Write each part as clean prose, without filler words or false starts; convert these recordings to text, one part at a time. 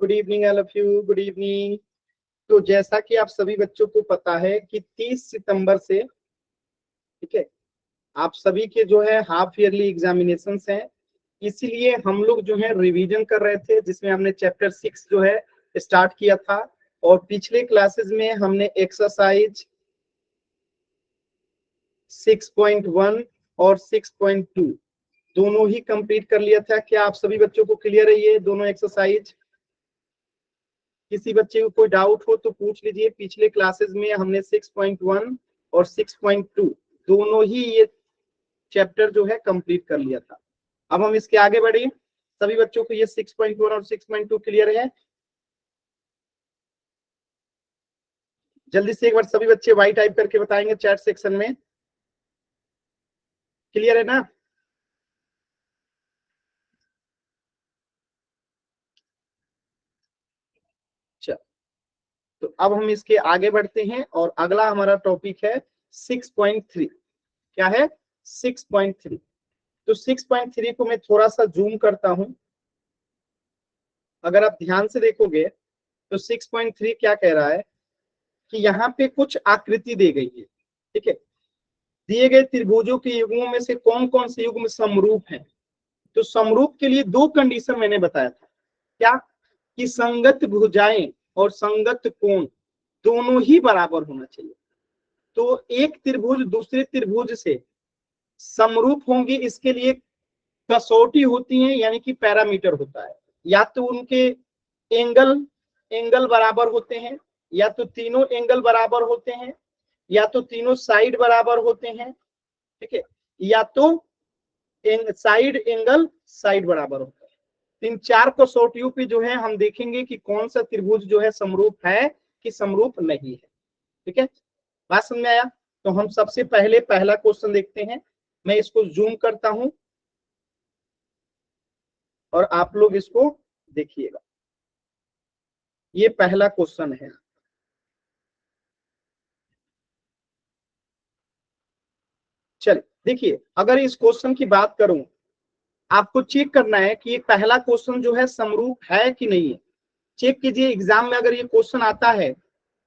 Good evening all of you, good evening. तो जैसा कि आप सभी बच्चों को पता है कि 30 सितंबर से, ठीक है, आप सभी के जो है हाफ ईयरली एग्जामिनेशंस हैं। इसीलिए हम लोग जो है रिवीजन कर रहे थे, जिसमें हमने चैप्टर 6 जो है स्टार्ट किया था। और पिछले क्लासेस में हमने एक्सरसाइज 6.1 और 6.2 दोनों ही कंप्लीट कर लिया था। क्या आप सभी बच्चों को क्लियर है ये दोनों एक्सरसाइज? किसी बच्चे को कोई डाउट हो तो पूछ लीजिए। पिछले क्लासेस में हमने 6.1 और 6.2 दोनों ही ये चैप्टर जो है कंप्लीट कर लिया था। अब हम इसके आगे बढ़े। सभी बच्चों को ये 6.1 और 6.2 क्लियर है? जल्दी से एक बार सभी बच्चे वाई टाइप करके बताएंगे चैट सेक्शन में। क्लियर है ना? चल, तो अब हम इसके आगे बढ़ते हैं और अगला हमारा टॉपिक है 6.3। क्या है? 6.3। तो 6.3 को मैं थोड़ा सा जूम करता हूं। अगर आप ध्यान से देखोगे तो 6.3 क्या कह रहा है कि यहाँ पे कुछ आकृति दी गई है। ठीक है, दिए गए त्रिभुजों के युग्मों में से कौन कौन से युग्म समरूप हैं। तो समरूप के लिए दो कंडीशन मैंने बताया था। क्या? कि संगत भुजाएं और संगत कोण दोनों ही बराबर होना चाहिए। तो एक त्रिभुज दूसरे त्रिभुज से समरूप होंगे, इसके लिए कसौटी होती है, यानी कि पैरामीटर होता है। या तो उनके एंगल एंगल बराबर होते हैं, या तो तीनों एंगल बराबर होते हैं, या तो तीनों साइड बराबर होते हैं। ठीक है, या तो साइड एंगल साइड बराबर होता है। इन चार कसौटियों पे जो है हम देखेंगे कि कौन सा त्रिभुज जो है समरूप है कि समरूप नहीं है। ठीक है, बात समझ में आया? तो हम सबसे पहले पहला क्वेश्चन देखते हैं। मैं इसको जूम करता हूं और आप लोग इसको देखिएगा। ये पहला क्वेश्चन है। चलिए देखिए, अगर इस क्वेश्चन की बात करूं, आपको चेक करना है कि ये पहला क्वेश्चन जो है समरूप है कि नहीं है। चेक कीजिए, एग्जाम में अगर ये क्वेश्चन आता है,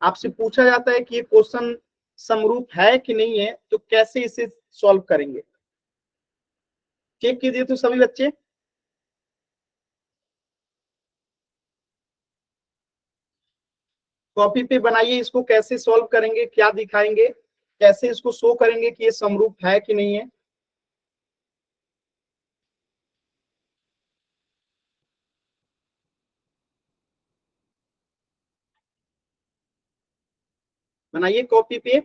आपसे पूछा जाता है कि ये क्वेश्चन समरूप है कि नहीं है, तो कैसे इसे सॉल्व करेंगे। चेक कीजिए तो सभी बच्चे। कॉपी पे बनाइए, इसको कैसे सॉल्व करेंगे, क्या दिखाएंगे, कैसे इसको शो करेंगे कि ये समरूप है कि नहीं है। बनाइए कॉपी पे।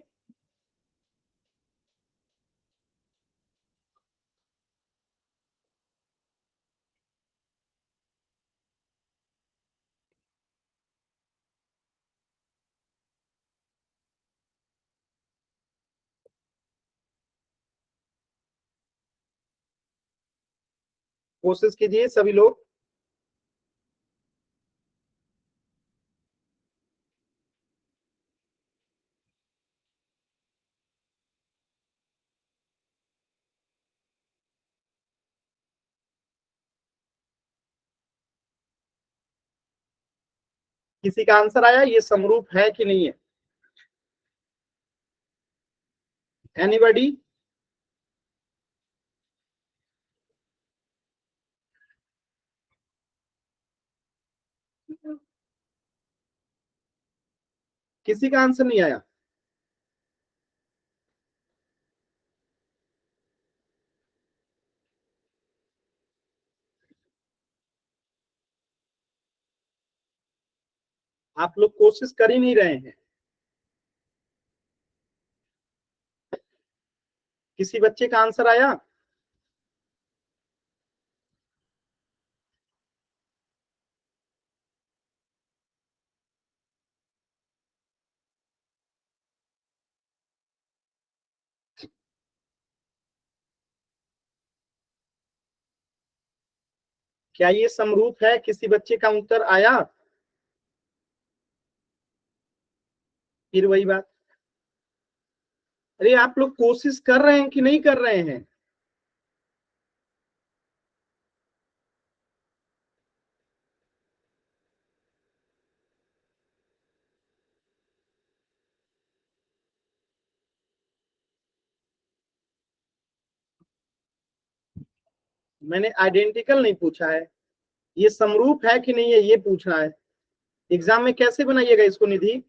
कोशिश कीजिए सभी लोग। किसी का आंसर आया ये समरूप है कि नहीं है? एनीबॉडी? किसी का आंसर नहीं आया? आप लोग कोशिश कर ही नहीं रहे हैं। किसी बच्चे का आंसर आया? क्या ये समरूप है? किसी बच्चे का उत्तर आया? फिर वही बात। अरे आप लोग कोशिश कर रहे हैं कि नहीं कर रहे हैं? मैंने आइडेंटिकल नहीं पूछा है, ये समरूप है कि नहीं है ये पूछना है। एग्जाम में कैसे बनाइएगा इसको निधि?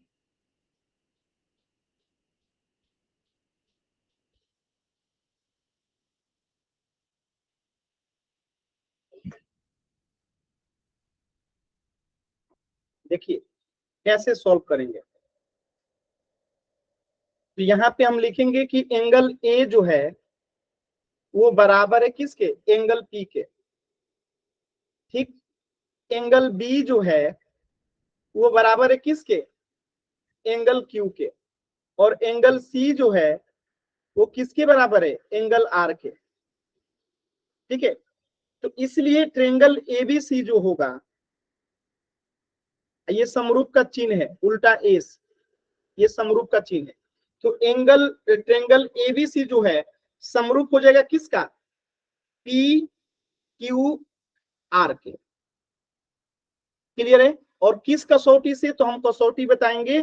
देखिए कैसे सॉल्व करेंगे। तो यहाँ पे हम लिखेंगे कि एंगल ए जो है वो बराबर है किसके? एंगल पी के। ठीक। एंगल बी जो है वो बराबर है किसके? एंगल क्यू के। और एंगल सी जो है वो किसके बराबर है? एंगल आर के। ठीक है। तो इसलिए ट्रेंगल एबीसी जो होगा, ये समरूप का चिन्ह है, उल्टा एस, ये समरूप का चिन्ह है। तो एंगल ट्रेंगल एबीसी जो है समरूप हो जाएगा किसका? पी क्यू आर के। क्लियर है? और किस कसौटी से? तो हम कसौटी बताएंगे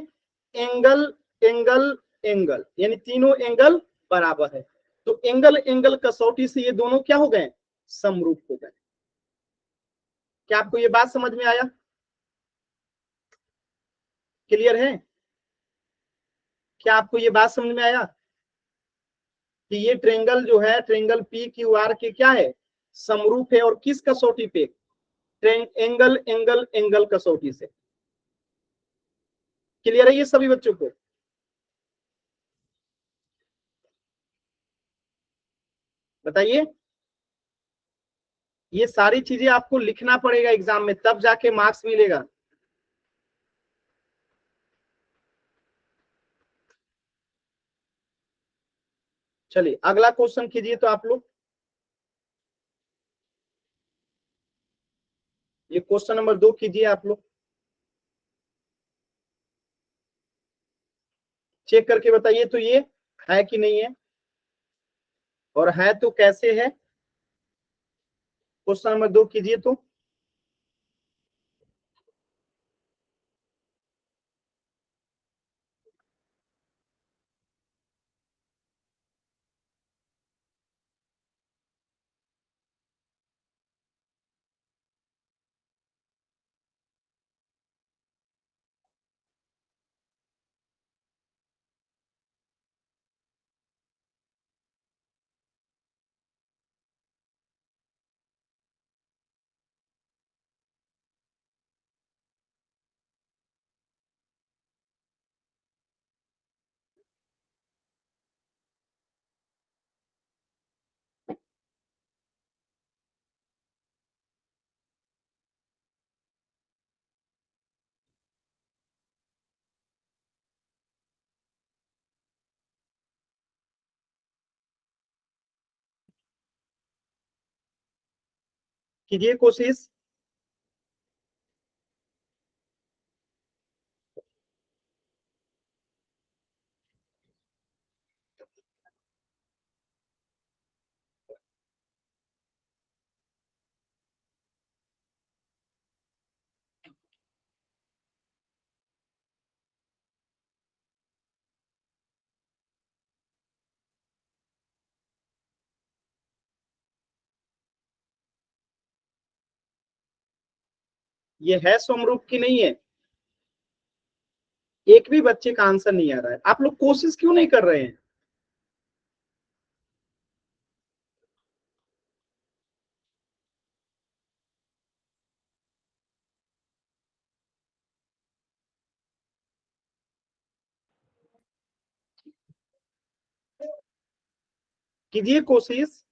एंगल एंगल एंगल, यानी तीनों एंगल बराबर है। तो एंगल एंगल कसौटी से ये दोनों क्या हो गए? समरूप हो गए। क्या आपको ये बात समझ में आया? क्लियर है? क्या आपको ये बात समझ में आया कि ये ट्रेंगल जो है, ट्रेंगल पी क्यू आर के क्या है? समरूप है। और किस कसौटी पे? एंगल एंगल एंगल कसौटी से। क्लियर है ये सभी बच्चों को? बताइए। ये सारी चीजें आपको लिखना पड़ेगा एग्जाम में, तब जाके मार्क्स मिलेगा। चलिए अगला क्वेश्चन कीजिए तो आप लोग। ये क्वेश्चन नंबर 2 कीजिए आप लोग। चेक करके बताइए तो ये है कि नहीं है, और है तो कैसे है। क्वेश्चन नंबर 2 कीजिए तो। कीजिए कोशिश। ये है समरूप की नहीं है? एक भी बच्चे का आंसर नहीं आ रहा है। आप लोग कोशिश क्यों नहीं कर रहे हैं? कीजिए कोशिश।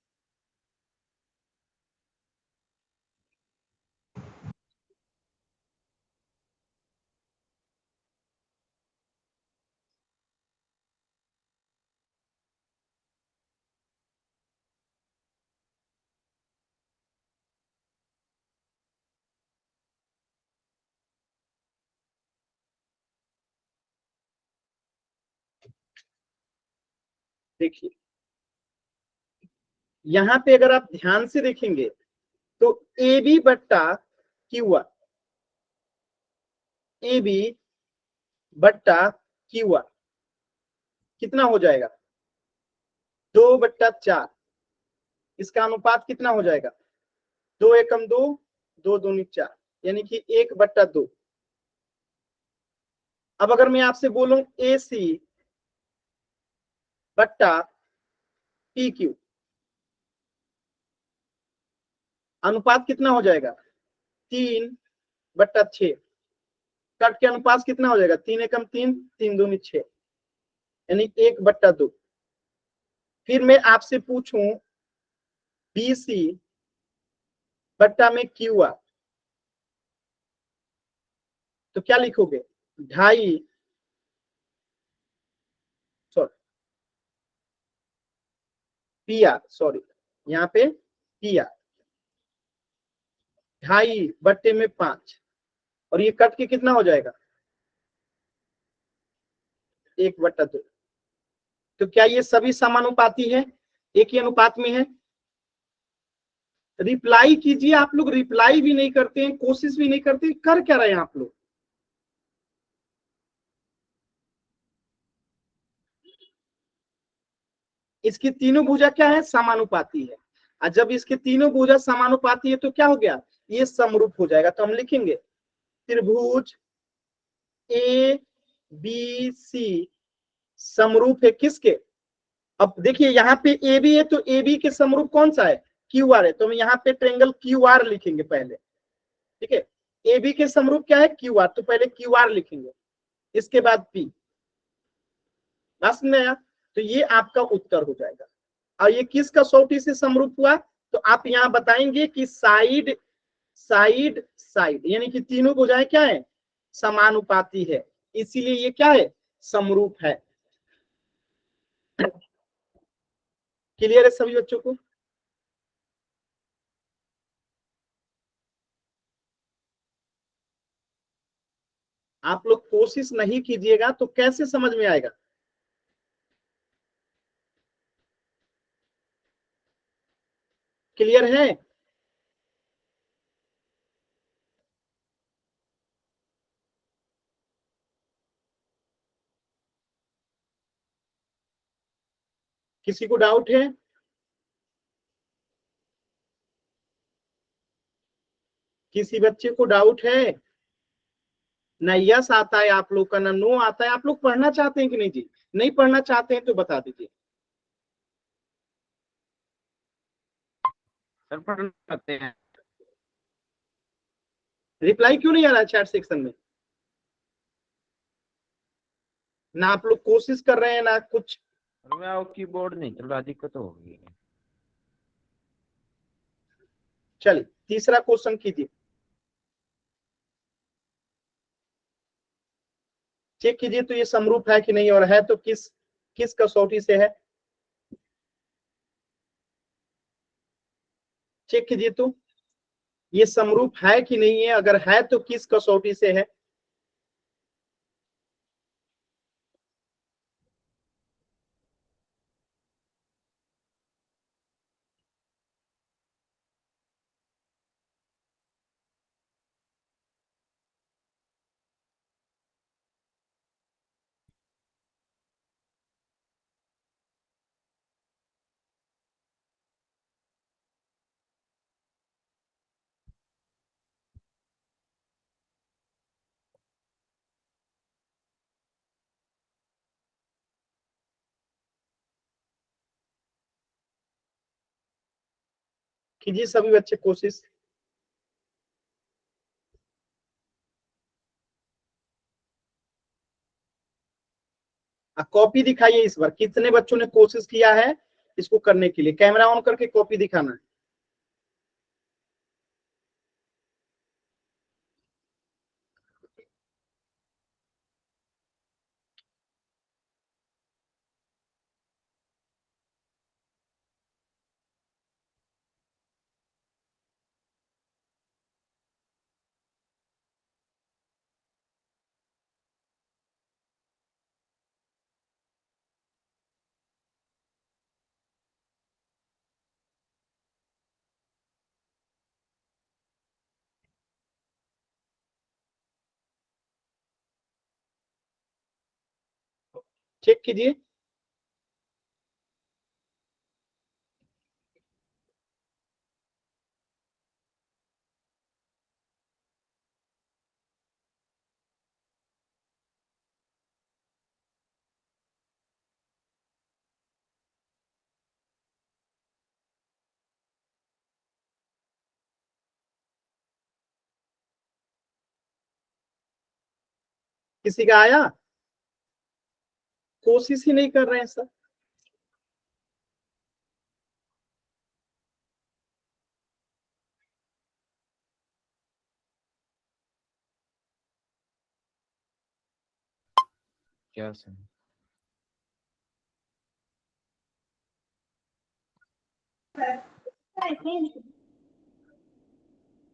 देखिए यहाँ पे अगर आप ध्यान से देखेंगे तो ए बी बट्टा क्यू आर, ए बी बट्टा क्यू आर कितना हो जाएगा? 2/4। इसका अनुपात कितना हो जाएगा? दो एकम दो, दो दूनी चार, यानी कि 1/2। अब अगर मैं आपसे बोलूं AC बट्टा PQ, अनुपात कितना हो जाएगा? 3/6। कट के अनुपात कितना हो जाएगा? 3 एकम 3, 3 दूनी 6, यानी 1/2। फिर मैं आपसे पूछूं BC बट्टा में QR, तो क्या लिखोगे? 2.5, सॉरी PR, सॉरी यहाँ पे PR, 2.5/5, और ये कट के कितना हो जाएगा? 1/2। तो क्या ये सभी समानुपाती है, एक ही अनुपात में है? रिप्लाई कीजिए, आप लोग रिप्लाई भी नहीं करते हैं, कोशिश भी नहीं करते, कर क्या रहे हैं आप लोग? इसकी तीनों भुजा क्या है? समानुपाती है। और जब इसके तीनों भुजा समानुपाती है तो क्या हो गया? ये समरूप हो जाएगा। तो हम लिखेंगे त्रिभुज ABC समरूप है किसके? अब देखिए यहाँ पे AB है, तो AB के समरूप कौन सा है? QR है, तो हम यहाँ पे ट्रायंगल QR लिखेंगे पहले। ठीक है, AB के समरूप क्या है? QR, तो पहले QR लिखेंगे, इसके बाद P। बस में आया, तो ये आपका उत्तर हो जाएगा। और ये किस कसौटी से समरूप हुआ? तो आप यहाँ बताएंगे कि साइड साइड साइड, यानी कि तीनों भुजाएं क्या है? समानुपाती है, इसीलिए ये क्या है? समरूप है। क्लियर है सभी बच्चों को? आप लोग कोशिश नहीं कीजिएगा तो कैसे समझ में आएगा? क्लियर है? किसी को डाउट है? किसी बच्चे को डाउट है? ना यस आता है आप लोग का, ना नो आता है। आप लोग पढ़ना चाहते हैं कि नहीं जी? नहीं पढ़ना चाहते हैं तो बता दीजिए। सर पढ़ना चाहते हैं। रिप्लाई क्यों नहीं आ रहा है चैट सेक्शन में? ना आप लोग कोशिश कर रहे हैं ना कुछ। मैं कीबोर्ड नहीं चल रहा, दिक्कत होगी। चलिए तीसरा क्वेश्चन कीजिए, चेक कीजिए तो ये समरूप है कि नहीं, और है तो किस किस कसौटी से है? चेक कीजिए तो ये समरूप है कि नहीं है, अगर है तो किस कसौटी से है? कीजिए सभी बच्चे कोशिश। कॉपी दिखाइए इस बार, कितने बच्चों ने कोशिश किया है इसको करने के लिए? कैमरा ऑन करके कॉपी दिखाना है। चेक कीजिए। किसी का आया? कोशिश ही नहीं कर रहे हैं सर। क्या सर?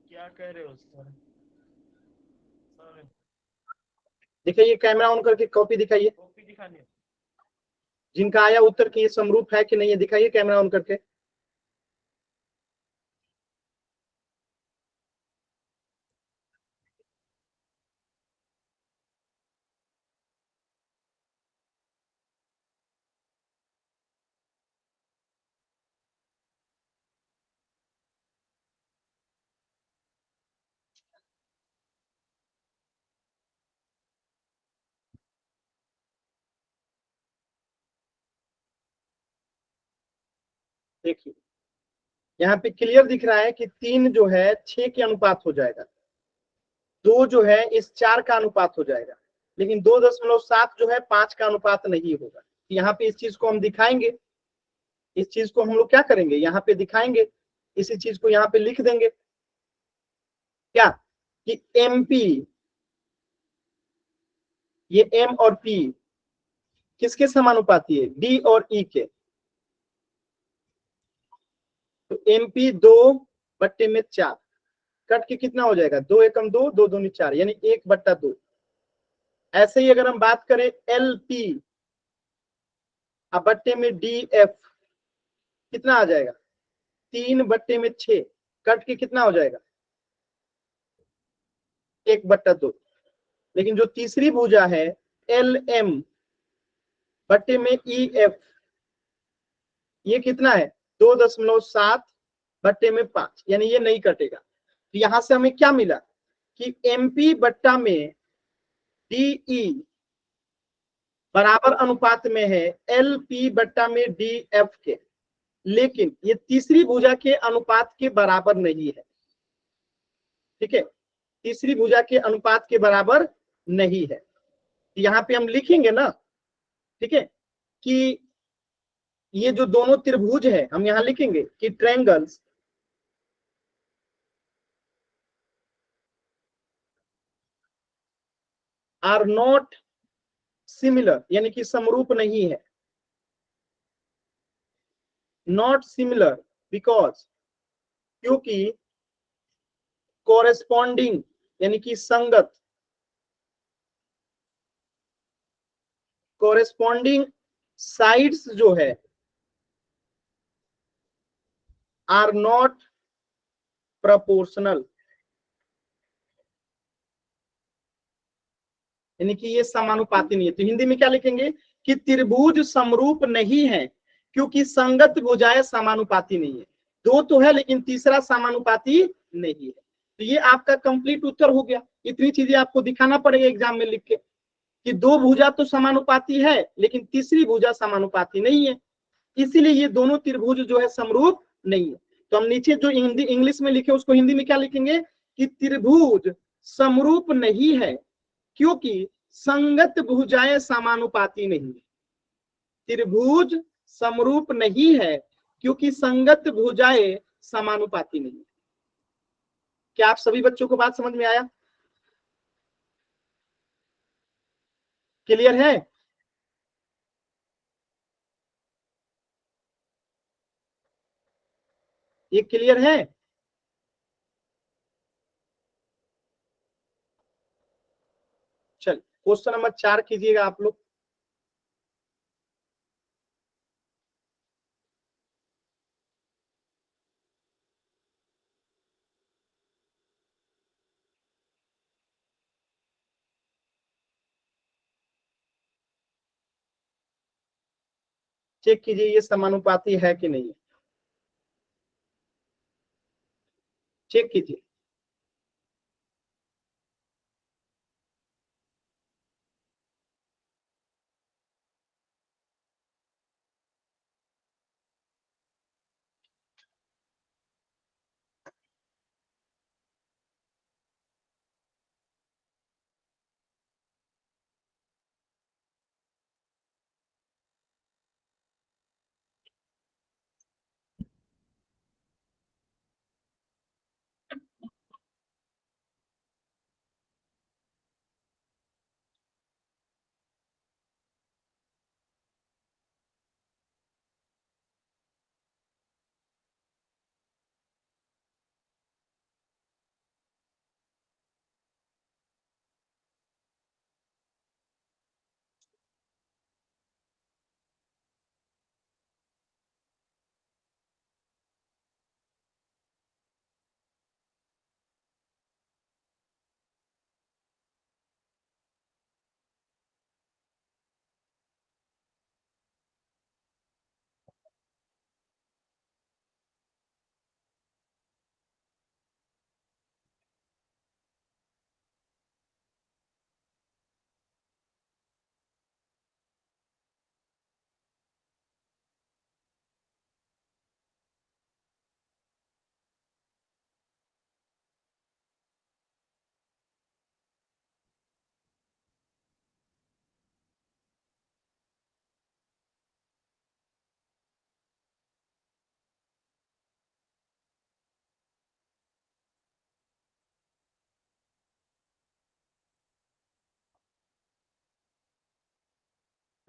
क्या कह रहे हो सर? दिखाइए, कैमरा ऑन करके कॉपी दिखाइए। कॉपी दिखानी है। जिनका आया उत्तर की ये समरूप है कि नहीं है, दिखाइए कैमरा ऑन करके। देखिए, यहाँ पे क्लियर दिख रहा है कि 3 जो है 6 के अनुपात हो जाएगा, 2 जो है इस 4 का अनुपात हो जाएगा, लेकिन 2.7 जो है 5 का अनुपात नहीं होगा। यहाँ पे इस चीज को हम दिखाएंगे, इस चीज को हम लोग क्या करेंगे, यहाँ पे दिखाएंगे, इसी चीज को यहाँ पे लिख देंगे क्या, कि MP, ये M और P किसके समानुपाती है, D और E के। तो MP 2/4 कट के कितना हो जाएगा, 2 एकम 2, 2 दूनी 4, यानी 1/2। ऐसे ही अगर हम बात करें LP अब बट्टे में DF कितना आ जाएगा, 3/6 कट के कितना हो जाएगा, 1/2। लेकिन जो तीसरी भुजा है LM बट्टे में EF, ये कितना है, 2.7/5, यानी ये नहीं कटेगा। तो यहां से हमें क्या मिला कि MP बट्टा में DE बराबर अनुपात में है LP बट्टा में DF के, लेकिन ये तीसरी भुजा के अनुपात के बराबर नहीं है। ठीक है, तीसरी भुजा के अनुपात के बराबर नहीं है। यहाँ पे हम लिखेंगे ना, ठीक है, कि ये जो दोनों त्रिभुज है हम यहाँ लिखेंगे कि ट्रायंगल्स आर नॉट सिमिलर, यानी कि समरूप नहीं है, नॉट सिमिलर बिकॉज, क्योंकि कोरेस्पॉन्डिंग यानी कि संगत, कोरेस्पॉन्डिंग साइड्स जो है आर नॉट प्रोपोर्शनल, यानी कि ये समानुपाती नहीं है। तो हिंदी में क्या लिखेंगे कि त्रिभुज समरूप नहीं है क्योंकि संगत भुजाएं समानुपाती नहीं है। 2 तो है लेकिन तीसरा समानुपाती नहीं है। तो ये आपका कंप्लीट उत्तर हो गया। इतनी चीजें आपको दिखाना पड़ेगा एग्जाम में लिख के कि 2 भुजा तो समानुपाती है लेकिन तीसरी भुजा समानुपाती नहीं है, इसीलिए ये दोनों त्रिभुज जो है समरूप नहीं है। तो हम नीचे जो हिंदी इंग्लिश में लिखे उसको हिंदी में क्या लिखेंगे कि त्रिभुज समरूप नहीं है क्योंकि संगत भुजाएं समानुपाती नहीं है। त्रिभुज समरूप नहीं है क्योंकि संगत भुजाएं समानुपाती नहीं है। क्या आप सभी बच्चों को बात समझ में आया, क्लियर है? ये क्लियर है? चल क्वेश्चन नंबर 4 कीजिएगा आप लोग। चेक कीजिए ये समानुपाती है कि नहीं है, चेक कीजिए।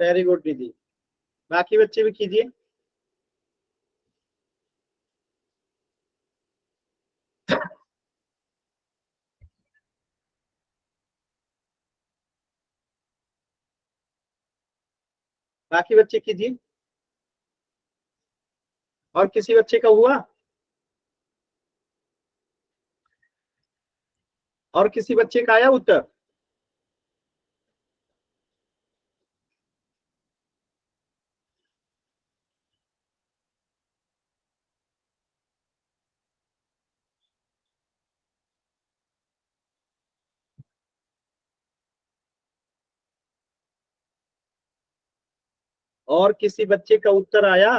वेरी गुड दीदी। बाकी बच्चे भी कीजिए। बाकी बच्चे कीजिए। और किसी बच्चे का हुआ? और किसी बच्चे का आया उत्तर? और किसी बच्चे का उत्तर आया?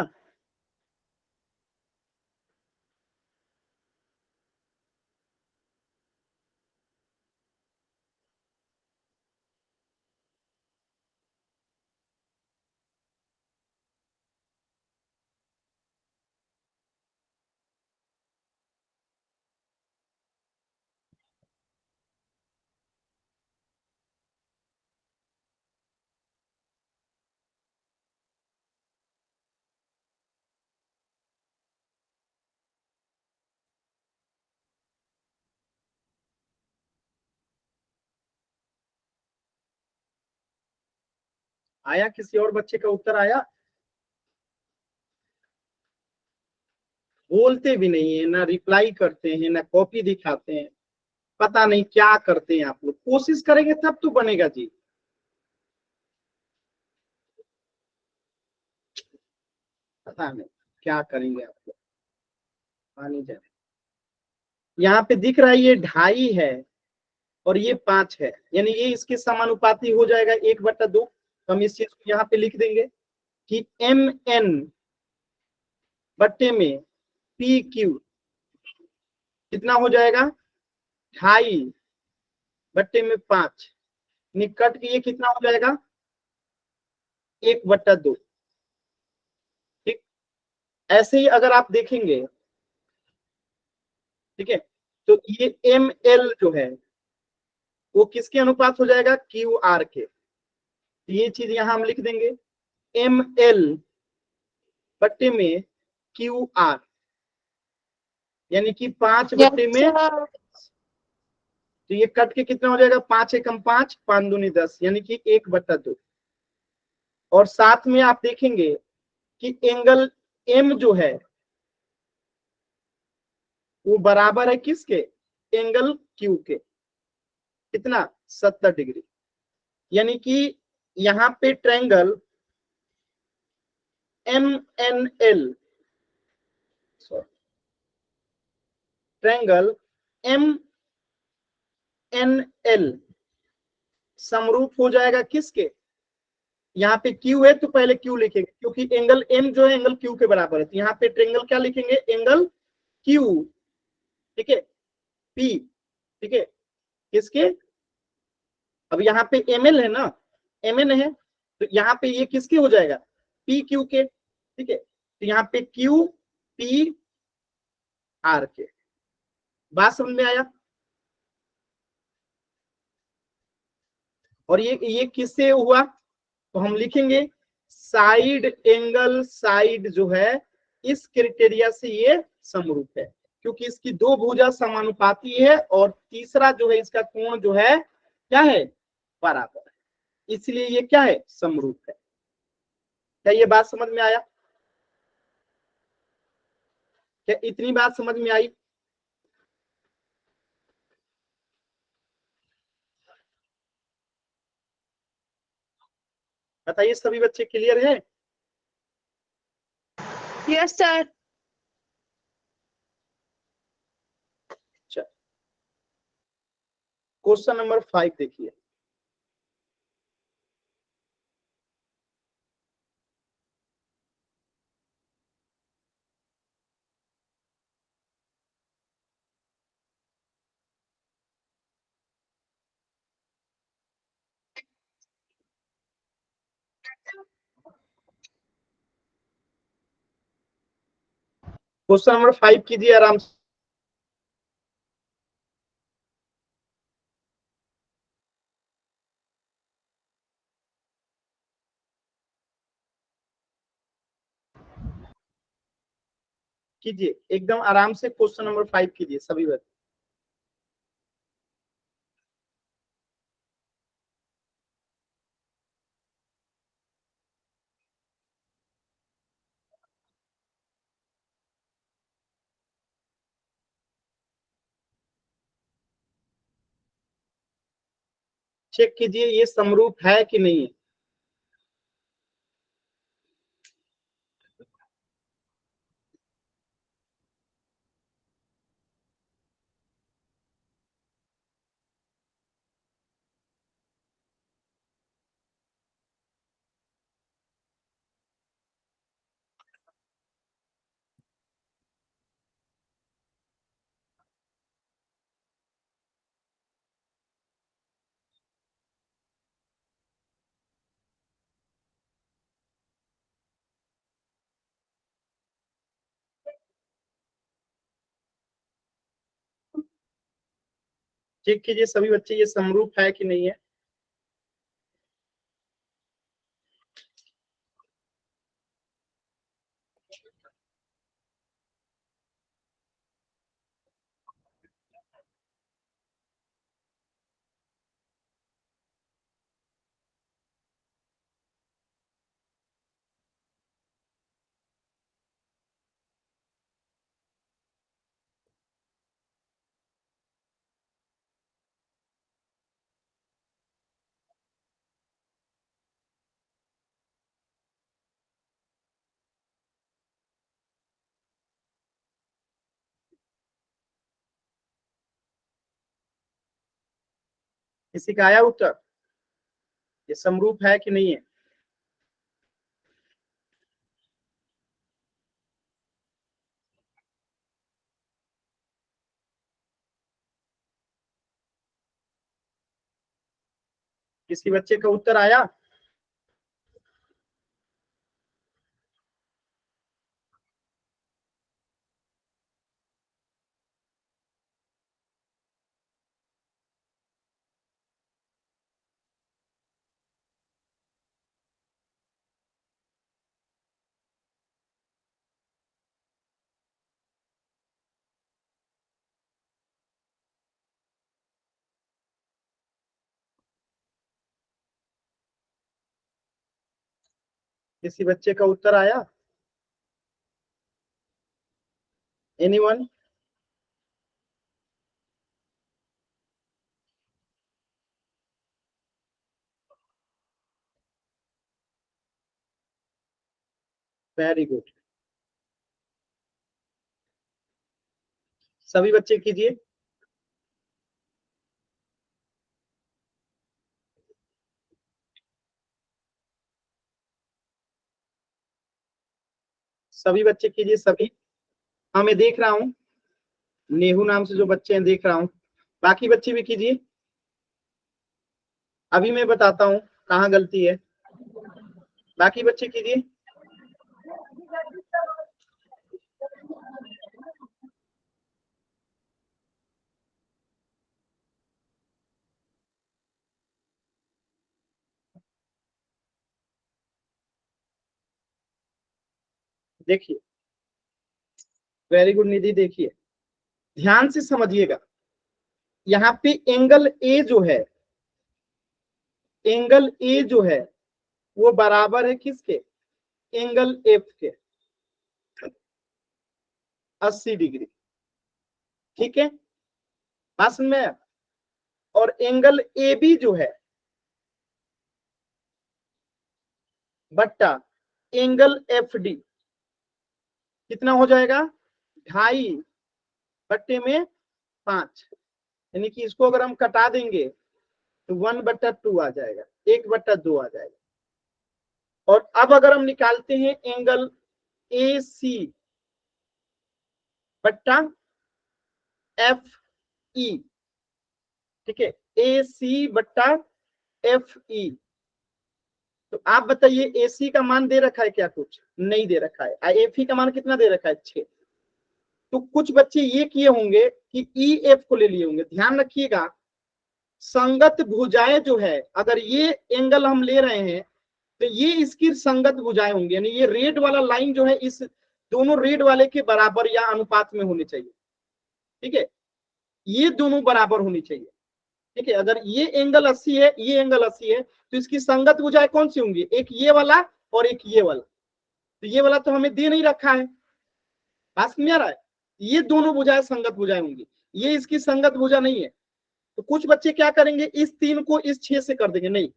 आया? किसी और बच्चे का उत्तर आया? बोलते भी नहीं है, ना रिप्लाई करते हैं, ना कॉपी दिखाते हैं। पता नहीं क्या करते हैं आप लोग। कोशिश करेंगे तब तो बनेगा जी। पता नहीं क्या करेंगे आप लोग। पानी जाने। यहाँ पे दिख रहा है ये 2.5 है और ये 5 है, यानी ये इसके समानुपाती हो जाएगा 1/2। तो हम इस चीज को यहाँ पे लिख देंगे कि MN बट्टे में PQ कितना हो जाएगा? 2.5 बट्टे में 5। निकट के ये कितना हो जाएगा? 1/2। ठीक। ऐसे ही अगर आप देखेंगे, ठीक है, तो ये ML जो है वो किसके अनुपात हो जाएगा? QR के। ये चीज यहां हम लिख देंगे ML बट्टे में QR, यानी कि 5 बट्टे में। तो ये कट के कितना हो जाएगा? 5 एकम 5, 5 दूनी 10, यानी कि 1/2। और साथ में आप देखेंगे कि एंगल M जो है वो बराबर है किसके? एंगल Q के। कितना? 70 डिग्री। यानी कि यहाँ पे ट्रायंगल MNL, ट्रायंगल MNL समरूप हो जाएगा किसके? यहाँ पे Q है तो पहले Q लिखेंगे, क्योंकि एंगल M जो है एंगल Q के बराबर है। तो यहाँ पे ट्रायंगल क्या लिखेंगे? Angle Q। ठीक है। P। ठीक है। किसके? अब यहाँ पे ML है ना, MN है, तो यहाँ पे ये किसके हो जाएगा? PQ के। ठीक है। तो यहाँ पे QPR के। बात समझ में आया? और ये किससे हुआ? तो हम लिखेंगे साइड एंगल, साइड जो है इस क्राइटेरिया से ये समरूप है, क्योंकि इसकी दो भुजा समानुपाती है और तीसरा जो है इसका कोण जो है क्या है? बराबर है। इसलिए ये क्या है? समरूप है। क्या ये बात समझ में आया? क्या इतनी बात समझ में आई? बताइए सभी बच्चे क्लियर है? Yes sir. क्वेश्चन नंबर 5 देखिए। क्वेश्चन नंबर 5 कीजिए आराम से। कीजिए एकदम आराम से क्वेश्चन नंबर 5 कीजिए सभी बच्चे। चेक कीजिए ये समरूप है कि नहीं है। चेक कीजिए सभी बच्चे ये समरूप है कि नहीं है। किसी का आया उत्तर ये समरूप है कि नहीं है। किसी बच्चे का उत्तर आया। किसी बच्चे का उत्तर आया। एनीवन। वेरी गुड सभी बच्चे कीजिए। सभी बच्चे कीजिए सभी। हाँ मैं देख रहा हूँ नेहू नाम से जो बच्चे हैं देख रहा हूँ। बाकी बच्चे भी कीजिए। अभी मैं बताता हूँ कहाँ गलती है। बाकी बच्चे कीजिए। देखिए वेरी गुड निधि। देखिए ध्यान से समझिएगा यहाँ पे एंगल ए जो है, एंगल ए जो है वो बराबर है किसके, एंगल एफ के 80 डिग्री। ठीक है बात समझ में आया? और एंगल ए बी जो है बट्टा एंगल एफ डी कितना हो जाएगा 2.5 बट्टे में 5। यानी कि इसको अगर हम कटा देंगे तो 1/2 आ जाएगा, 1/2 आ जाएगा। और अब अगर हम निकालते हैं एंगल ए सी बट्टा एफ ई, ठीक है ए सी बट्टा एफ ई, तो आप बताइए ए सी का मान दे रखा है क्या, कुछ नहीं दे रखा है। एफ ई का मान कितना दे रखा है 6। तो कुछ बच्चे ये किए होंगे कि ई एफ को ले लिए होंगे। ध्यान रखिएगा संगत भुजाएं जो है, अगर ये एंगल हम ले रहे हैं तो ये इसकी संगत भुजाएं होंगी। यानी ये रेड वाला लाइन जो है इस दोनों रेड वाले के बराबर या अनुपात में होने चाहिए। ठीक है, ये दोनों बराबर होनी चाहिए। ठीक है, अगर ये एंगल 80 है, ये एंगल 80 है, तो इसकी संगत भुजाएं कौन सी होंगी? एक ये वाला और एक ये वाला। तो ये वाला तो हमें दे नहीं रखा है, पास में आ रहा है। ये दोनों भुजाएं संगत भुजाएं होंगी, ये इसकी संगत भुजा नहीं है। तो कुछ बच्चे क्या करेंगे, इस 3 को इस 6 से कर देंगे। नहीं,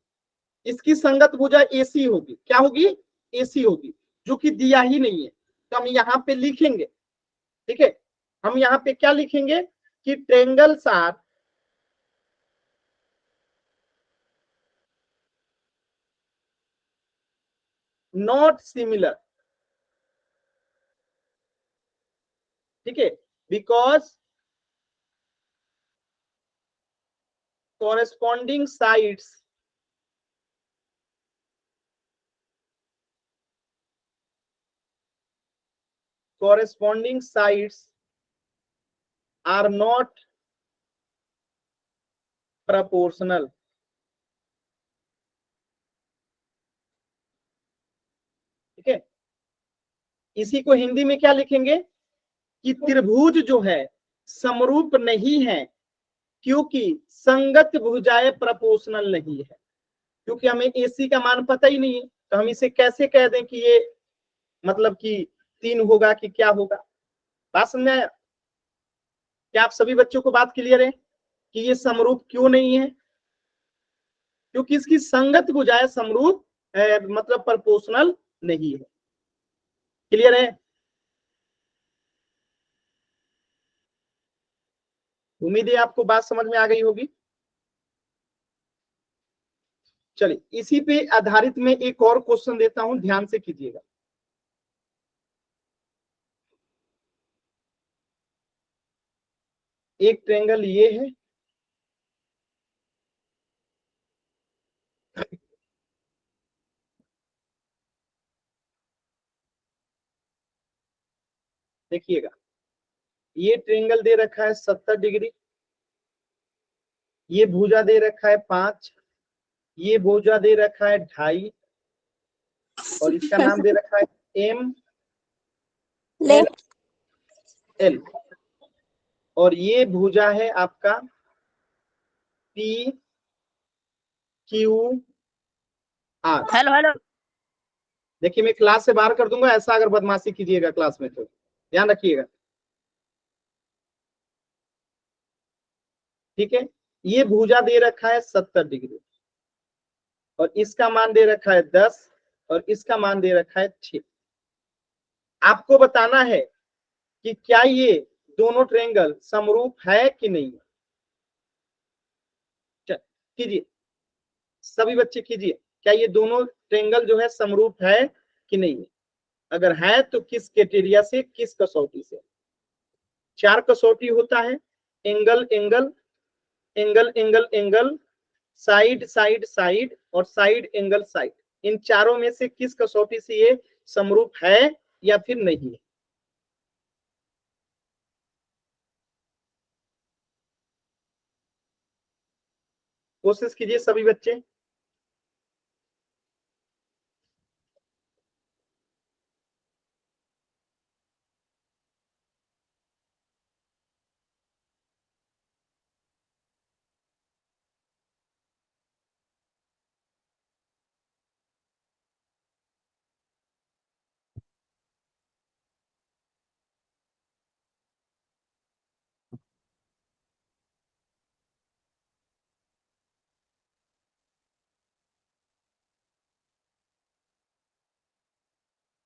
इसकी संगत भुजा एसी होगी। क्या होगी? एसी होगी, जो कि दिया ही नहीं है। तो हम यहाँ पे लिखेंगे, ठीक है, हम यहाँ पे क्या लिखेंगे कि ट्रेंगल्स आर नॉट सिमिलर। ठीक है, because corresponding sides corresponding sides are not proportional। ठीक है, इसी को हिंदी में क्या लिखेंगे कि त्रिभुज जो है समरूप नहीं है, क्योंकि संगत भुजाएं प्रोपोर्शनल नहीं है। क्योंकि हमें एसी का मान पता ही नहीं है, तो हम इसे कैसे कह दें कि ये मतलब कि 3 होगा कि क्या होगा? बात समझ में आया? क्या आप सभी बच्चों को बात क्लियर है कि ये समरूप क्यों नहीं है? क्योंकि इसकी संगत भुजाएं समरूप मतलब प्रोपोर्शनल नहीं है। क्लियर है? उम्मीद है आपको बात समझ में आ गई होगी। चलिए, इसी पे आधारित में एक और क्वेश्चन देता हूं, ध्यान से कीजिएगा। एक ट्रेंगल ये है, देखिएगा, ये ट्रेंगल दे रखा है 70 डिग्री, ये भुजा दे रखा है 5, ये भुजा दे रखा है 2.5, और इसका नाम दे रखा है एम एल एल, और ये भुजा है आपका P Q R. Hello hello. देखिए, मैं क्लास से बाहर कर दूंगा ऐसा अगर बदमाशी कीजिएगा क्लास में तो ध्यान रखिएगा। ठीक है, ये भुजा दे रखा है 70 डिग्री, और इसका मान दे रखा है 10, और इसका मान दे रखा है 6। आपको बताना है कि क्या ये दोनों ट्रेंगल समरूप है कि नहीं। कीजिए, सभी बच्चे कीजिए, क्या ये दोनों ट्रेंगल जो है समरूप है कि नहीं? अगर है तो किस क्राइटेरिया से, किस कसौटी से? 4 कसौटी होता है, angle angle angle angle angle, side side side, और साइड एंगल साइड। इन चारों में से किस कसौटी से ये समरूप है या फिर नहीं है? कोशिश कीजिए सभी बच्चे।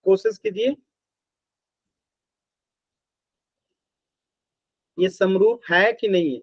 कोशिश कीजिए, ये समरूप है कि नहीं है?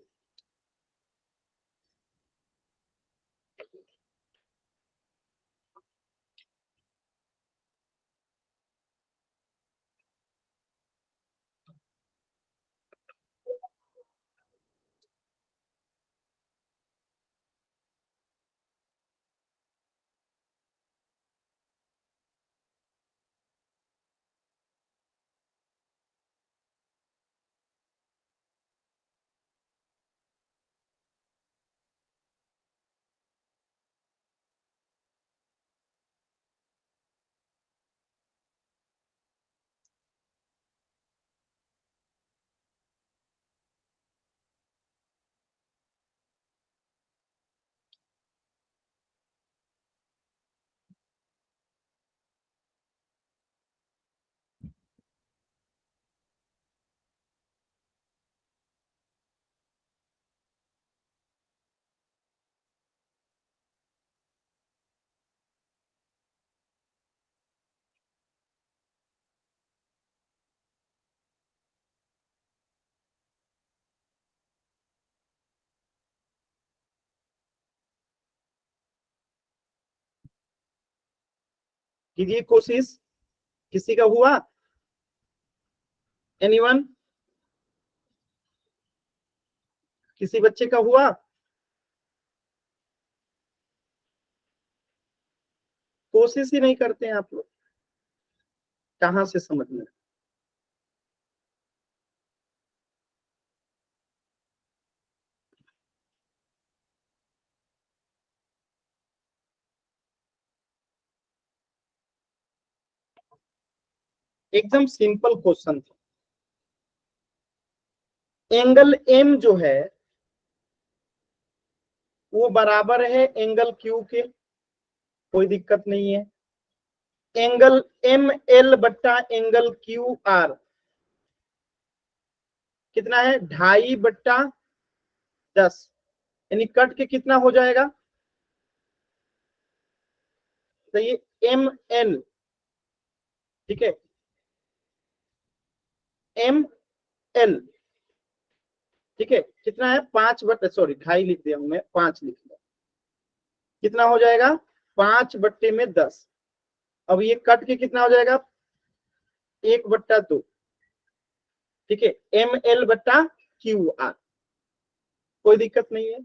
कीजिए कोशिश, किसी का हुआ? एनीवन? किसी बच्चे का हुआ? कोशिश ही नहीं करते हैं आप लोग, कहां से समझना? एकदम सिंपल क्वेश्चन था। एंगल एम जो है वो बराबर है एंगल क्यू के, कोई दिक्कत नहीं है। एंगल एम एल बट्टा एंगल क्यू आर कितना है? 2.5/10, यानी कट के कितना हो जाएगा? तो ये एम एल, ठीक है, एम एल, ठीक है, कितना है? 5/, सॉरी 2.5 लिख दिया हूं मैं, 5 लिख दिया। कितना हो जाएगा? 5/10। अब ये कट के कितना हो जाएगा? 1/2, ठीक है, एम एल बट्टा क्यू आर, कोई दिक्कत नहीं है।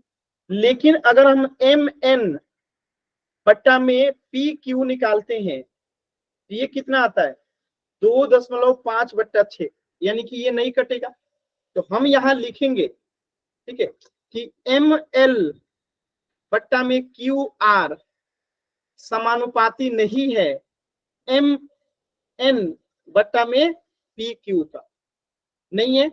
लेकिन अगर हम एम एन बट्टा में पी क्यू निकालते हैं तो ये कितना आता है? 2.5/6, यानी कि ये नहीं कटेगा। तो हम यहां लिखेंगे, ठीक है, कि एम एल बट्टा में क्यू आर समानुपाती नहीं है एम एन बट्टा में पी क्यू का, नहीं है,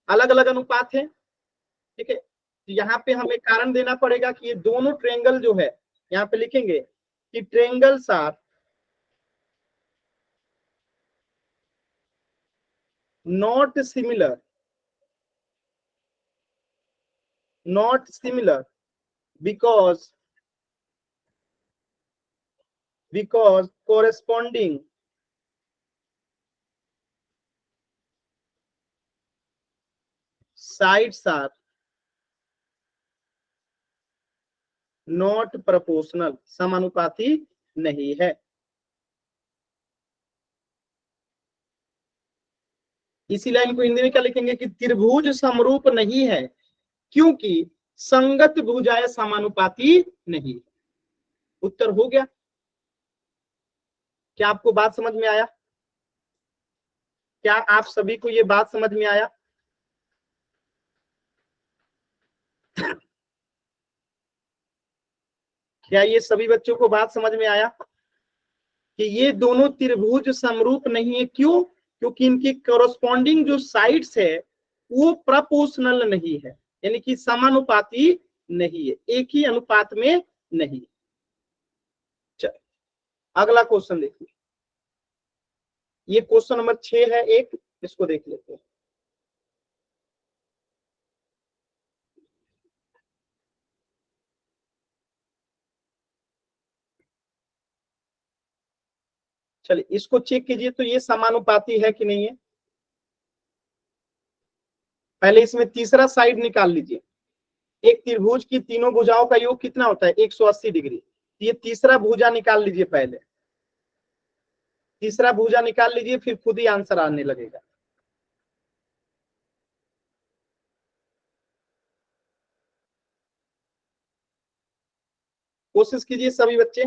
अलग अलग अनुपात है, ठीक है। तो यहाँ पे हमें कारण देना पड़ेगा कि ये दोनों ट्रेंगल जो है, यहाँ पे लिखेंगे कि triangles are not similar, not similar because corresponding sides are not proportional, समानुपाती नहीं है। इसी लाइन को हिंदी में क्या लिखेंगे कि त्रिभुज समरूप नहीं है क्योंकि संगत भुजाएं समानुपाती नहीं। उत्तर हो गया। क्या आपको बात समझ में आया? क्या आप सभी को ये बात समझ में आया? क्या ये सभी बच्चों को बात समझ में आया कि ये दोनों त्रिभुज समरूप नहीं है? क्यों? क्योंकि इनकी कोरोस्पॉन्डिंग जो साइड्स है वो प्रपोर्शनल नहीं है, यानी कि समानुपाती नहीं है, एक ही अनुपात में नहीं। चल अगला क्वेश्चन देखिए, ये क्वेश्चन नंबर 6 है, एक इसको देख लेते हैं। चलिए इसको चेक कीजिए तो ये समानुपाती है कि नहीं है। पहले इसमें तीसरा साइड निकाल लीजिए। एक त्रिभुज की तीनों भुजाओं का योग कितना होता है? 180 डिग्री। ये तीसरा भुजा निकाल लीजिए, पहले तीसरा भुजा निकाल लीजिए, फिर खुद ही आंसर आने लगेगा। कोशिश कीजिए सभी बच्चे।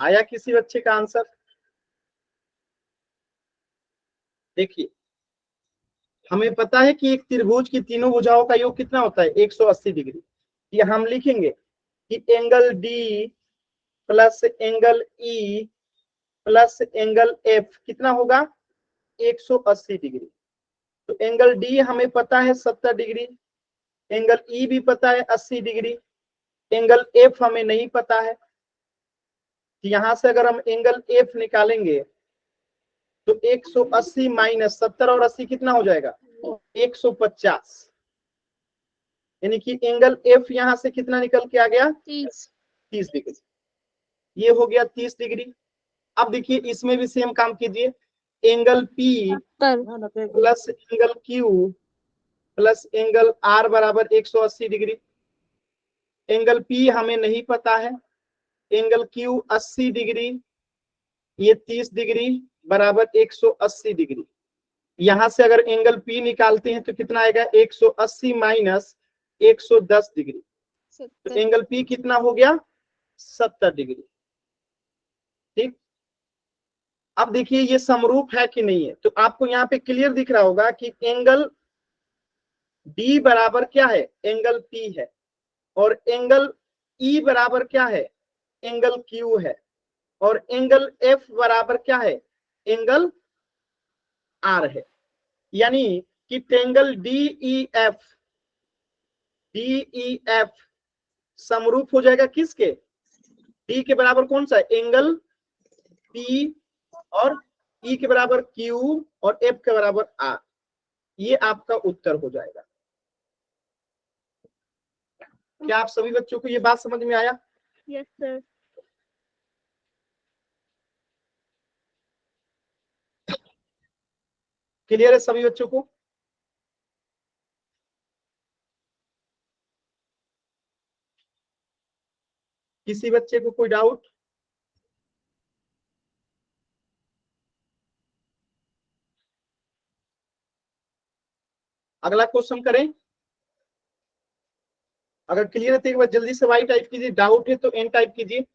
आया किसी बच्चे का आंसर? देखिए, हमें पता है कि एक त्रिभुज की तीनों भुजाओं का योग कितना होता है, 180 डिग्री। ये हम लिखेंगे कि angle D plus angle E plus angle F कितना होगा, 180 डिग्री। तो एंगल डी हमें पता है 70 डिग्री, एंगल ई भी पता है 80 डिग्री, एंगल एफ हमें नहीं पता है। यहां से अगर हम एंगल एफ निकालेंगे तो 180 माइनस 70 और 80 कितना हो जाएगा, 150। यानी कि एंगल एफ यहां से कितना निकल के आ गया, 30 डिग्री। ये हो गया 30 डिग्री। अब देखिए इसमें भी सेम काम कीजिए, angle P plus angle Q plus angle R बराबर 180 डिग्री। एंगल पी हमें नहीं पता है, एंगल क्यू 80 डिग्री, ये 30 डिग्री बराबर 180 डिग्री। यहां से अगर एंगल पी निकालते हैं तो कितना आएगा, 180 माइनस 110 डिग्री। तो एंगल पी कितना हो गया, 70 डिग्री। ठीक, अब देखिए ये समरूप है कि नहीं है। तो आपको यहाँ पे क्लियर दिख रहा होगा कि एंगल डी बराबर क्या है, एंगल पी है, और एंगल ई बराबर क्या है, एंगल क्यू है, और एंगल एफ बराबर क्या है, एंगल आर है। यानी कि टेंगल डीईएफ समरूप हो जाएगा किसके, डी के बराबर कौन सा है, एंगल पी, और ई के बराबर क्यू, और एफ के बराबर आर। ये आपका उत्तर हो जाएगा। क्या आप सभी बच्चों को ये बात समझ में आया? Yes sir. क्लियर है सभी बच्चों को? किसी बच्चे को कोई डाउट? अगला क्वेश्चन करें। अगर क्लियर है तो एक बार जल्दी से वाई टाइप कीजिए, डाउट है तो एन टाइप कीजिए।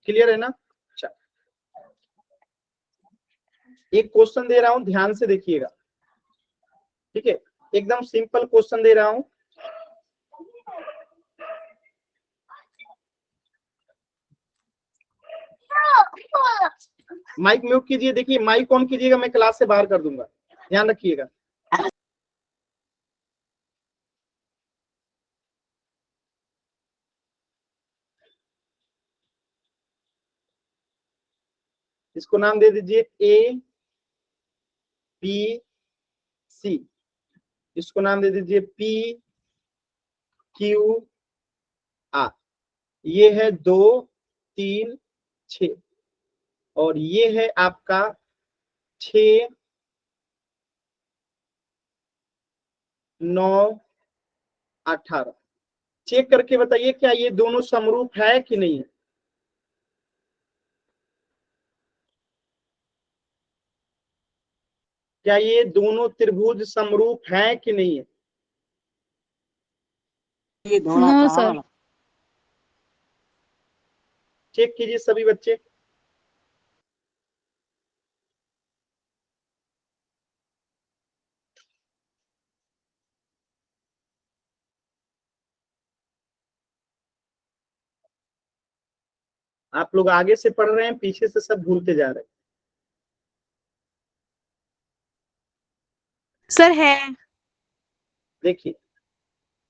क्लियर है ना? अच्छा, एक क्वेश्चन दे रहा हूं, ध्यान से देखिएगा। ठीक है, एकदम सिंपल क्वेश्चन दे रहा हूं। माइक म्यूट कीजिए। देखिए माइक ऑन कीजिएगा, मैं क्लास से बाहर कर दूंगा, ध्यान रखिएगा। इसको नाम दे दीजिए ए बी सी, इसको नाम दे दीजिए पी क्यू आर। ये है 2 3 6, और ये है आपका 6 9 18। चेक करके बताइए क्या ये दोनों समरूप है कि नहीं है। क्या ये दोनों त्रिभुज समरूप है कि नहीं है? No sir. चेक कीजिए सभी बच्चे। आप लोग आगे से पढ़ रहे हैं, पीछे से सब भूलते जा रहे हैं। सर है। देखिए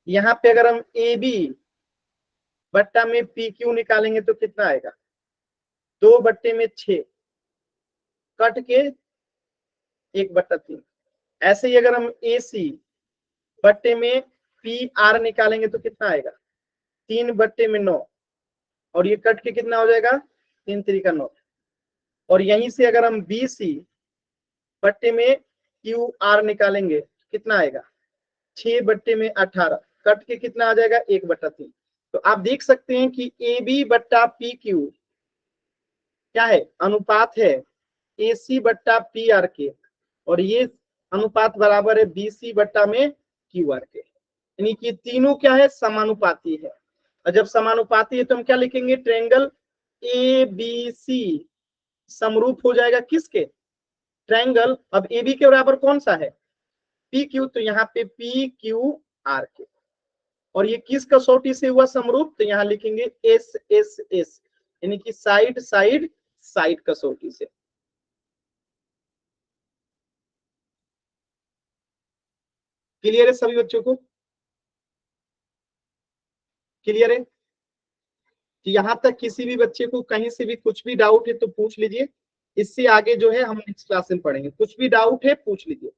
यहाँ पे अगर हम ए बी बट्टा में पी क्यू निकालेंगे तो कितना आएगा, 2/6 कट के 1/3। ऐसे ही अगर हम ए सी बट्टे में पी आर निकालेंगे तो कितना आएगा, 3/9, और ये कट के कितना हो जाएगा, 3×3 = 9। और यहीं से अगर हम बी सी बट्टे में क्यू आर निकालेंगे तो कितना आएगा, 6/18, कट के कितना आ जाएगा, 1/3। तो आप देख सकते हैं कि ए बी बट्टा पी क्यू क्या है, अनुपात है AC बट्टा PR के, और ये अनुपात बराबर है BC बट्टा में QR के, यानी कि तीनों क्या है, समानुपाती है। और जब समानुपाती है तो हम क्या लिखेंगे, ट्रायंगल ABC समरूप हो जाएगा किसके, ट्रायंगल, अब AB के बराबर कौन सा है, PQ, तो यहाँ पे PQR के, और ये किस कसौटी से हुआ समरूप, तो यहाँ लिखेंगे SSS, यानी कि साइड साइड साइड कसौटी से। क्लियर है सभी बच्चों को, क्लियर है? कि यहां तक किसी भी बच्चे को कहीं से भी कुछ भी डाउट है तो पूछ लीजिए, इससे आगे जो है हम नेक्स्ट क्लास में पढ़ेंगे, कुछ भी डाउट है पूछ लीजिए।